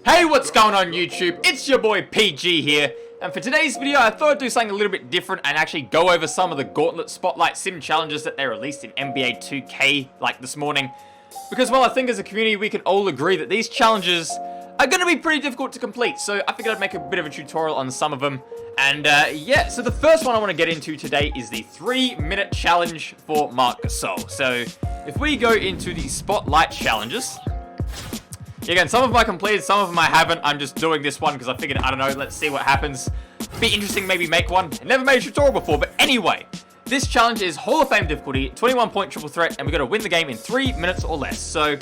Hey, what's going on YouTube? It's your boy PG here, and for today's video I thought I'd do something a little bit different and actually go over some of the Gauntlet Spotlight Sim challenges that they released in NBA 2K like this morning. Because, well, I think as a community we can all agree that these challenges are going to be pretty difficult to complete, so I figured I'd make a bit of a tutorial on some of them. And yeah, so the first one I want to get into today is the 3-minute challenge for Marc Gasol. So if we go into the Spotlight challenges, again, some of them I completed, some of them I haven't. I'm just doing this one because I figured, I don't know, let's see what happens. Be interesting, maybe make one. I never made a tutorial before, but anyway, this challenge is Hall of Fame difficulty, 21-point triple threat, and we've got to win the game in 3 minutes or less. So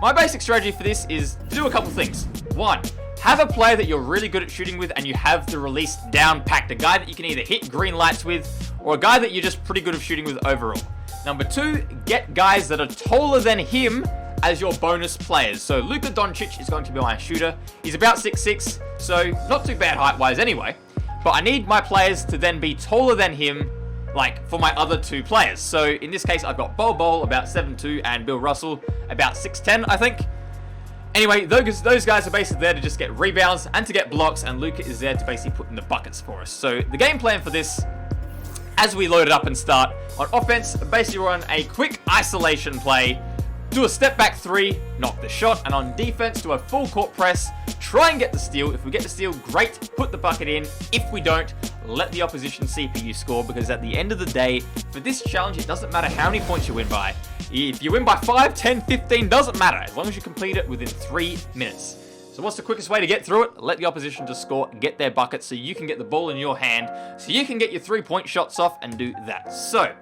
my basic strategy for this is to do a couple things. One, have a player that you're really good at shooting with and you have the release down packed. A guy that you can either hit green lights with, or a guy that you're just pretty good at shooting with overall. Number two, get guys that are taller than him as your bonus players. So Luka Doncic is going to be my shooter. He's about 6'6", so not too bad height-wise anyway. But I need my players to then be taller than him, like, for my other two players. So in this case, I've got Bol about 7'2", and Bill Russell about 6'10", I think. Anyway, those guys are basically there to just get rebounds and to get blocks, and Luka is there to basically put in the buckets for us. So the game plan for this, as we load it up and start, on offense, basically run a quick isolation play, do a step back three, knock the shot, and on defense, do a full court press, try and get the steal. If we get the steal, great, put the bucket in. If we don't, let the opposition CPU score, because at the end of the day, for this challenge, it doesn't matter how many points you win by. If you win by 5, 10, 15, doesn't matter, as long as you complete it within 3 minutes. So what's the quickest way to get through it? Let the opposition just score, get their bucket, so you can get the ball in your hand, so you can get your 3-point shots off and do that. So,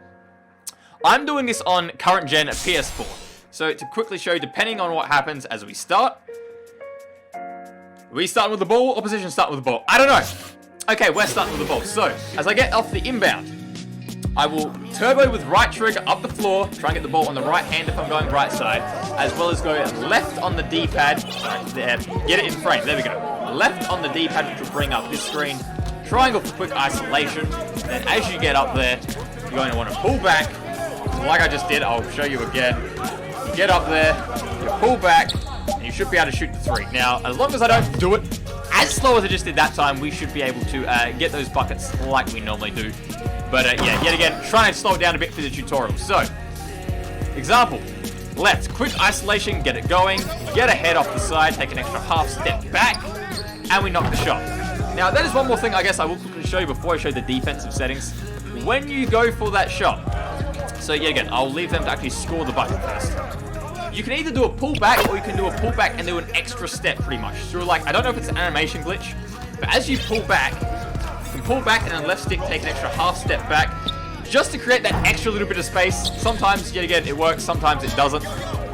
I'm doing this on current gen PS4. So to quickly show you, depending on what happens as we start, we start with the ball, opposition start with the ball. I don't know. Okay, we're starting with the ball. So as I get off the inbound, I will turbo with right trigger up the floor, try and get the ball on the right hand if I'm going right side, as well as go left on the D-pad. There, get it in frame. There we go. Left on the D-pad, which will bring up this screen. Triangle for quick isolation. Then as you get up there, you're going to want to pull back. Like I just did, I'll show you again. You get up there, you pull back, and you should be able to shoot the three. Now, as long as I don't do it as slow as I just did that time, we should be able to get those buckets like we normally do. But yeah, yet again, trying to slow it down a bit for the tutorial. So, example, left, quick isolation, get it going, get ahead off the side, take an extra half step back, and we knock the shot. Now, that is one more thing I guess I will quickly show you before I show the defensive settings. When you go for that shot, so yet again, I'll leave them to actually score the bucket first. You can either do a pullback, or you can do a pullback and do an extra step, pretty much. So like, I don't know if it's an animation glitch, but as you pull back, you can pull back and then left stick take an extra half step back, just to create that extra little bit of space. Sometimes, yet again, it works, sometimes it doesn't.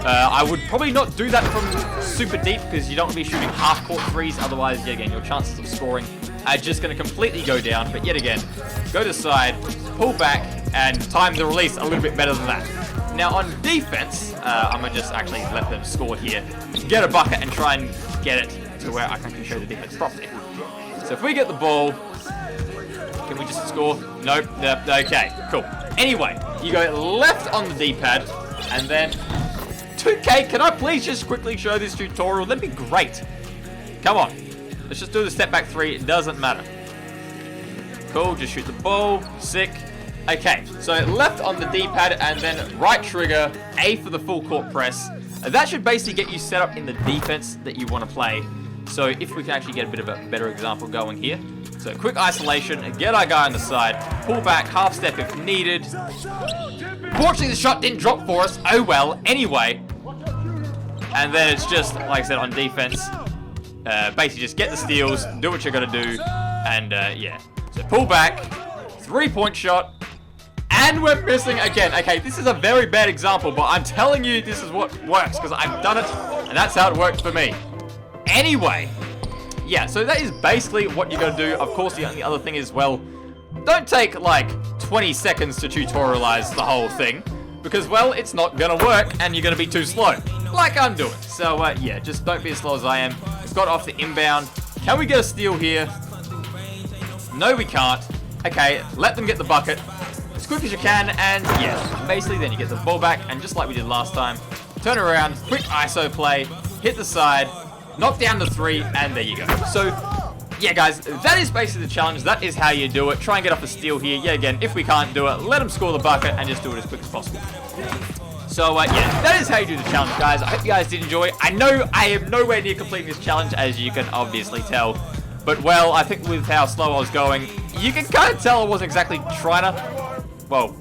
I would probably not do that from super deep, because you don't want to be shooting half-court threes, otherwise, yet again, your chances of scoring are just going to completely go down. But yet again, go to the side, pull back, and time the release a little bit better than that. Now on defense, I'm going to just actually let them score here, get a bucket, and try and get it to where I can show the defense properly. So if we get the ball, can we just score? Nope. Okay, cool. Anyway, you go left on the D-pad, and then 2K, can I please just quickly show this tutorial? That'd be great. Come on. Let's just do the step back three. It doesn't matter. Cool, just shoot the ball. Sick. Okay, so left on the D-pad and then right trigger, A for the full court press. That should basically get you set up in the defense that you want to play. So if we can actually get a bit of a better example going here. So quick isolation, get our guy on the side, pull back, half step if needed. Fortunately, the shot didn't drop for us. Oh well, anyway. And then it's just, like I said, on defense, basically just get the steals, do what you're going to do, and yeah. So pull back, 3-point shot, and we're missing again. Okay, this is a very bad example, but I'm telling you this is what works, because I've done it, and that's how it worked for me. Anyway, yeah, so that is basically what you're going to do. Of course, the only other thing is, well, don't take like 20 seconds to tutorialize the whole thing, because, well, it's not going to work, and you're going to be too slow, like I'm doing. So, yeah, just don't be as slow as I am. Got off the inbound. Can we get a steal here? No, we can't. Okay, let them get the bucket as quick as you can, and yeah, basically then you get the ball back, and just like we did last time, turn around, quick ISO play, hit the side, knock down the 3, and there you go. So, yeah, guys, that is basically the challenge. That is how you do it. Try and get off a steal here. Yeah, again, if we can't do it, let them score the bucket and just do it as quick as possible. So, yeah, that is how you do the challenge, guys. I hope you guys did enjoy. I know I am nowhere near completing this challenge, as you can obviously tell. But, well, I think with how slow I was going, you can kind of tell I wasn't exactly trying to, well,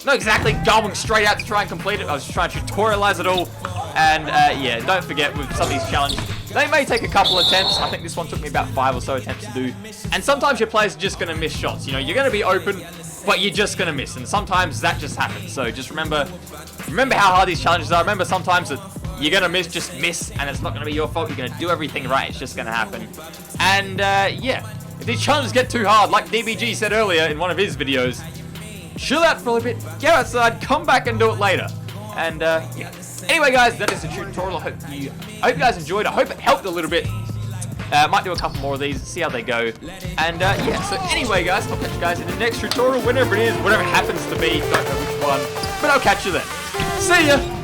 not exactly going straight out to try and complete it. I was just trying to tutorialize it all. And, yeah, don't forget with some of these challenges, they may take a couple attempts. I think this one took me about 5 or so attempts to do. And sometimes your players are just going to miss shots. You know, you're going to be open, but you're just going to miss. And sometimes that just happens. So just remember how hard these challenges are. Remember sometimes that you're going to miss, just miss, and it's not going to be your fault. You're going to do everything right. It's just going to happen. And, yeah, if these challenges get too hard, like DBG said earlier in one of his videos, chill out for a little bit, get outside, come back and do it later. And, yeah. Anyway, guys, that is the tutorial. I hope you guys enjoyed. I hope it helped a little bit. Might do a couple more of these, see how they go. And, yeah, so anyway, guys, I'll catch you guys in the next tutorial, whenever it is, whatever it happens to be. Don't know which one, but I'll catch you then. See ya!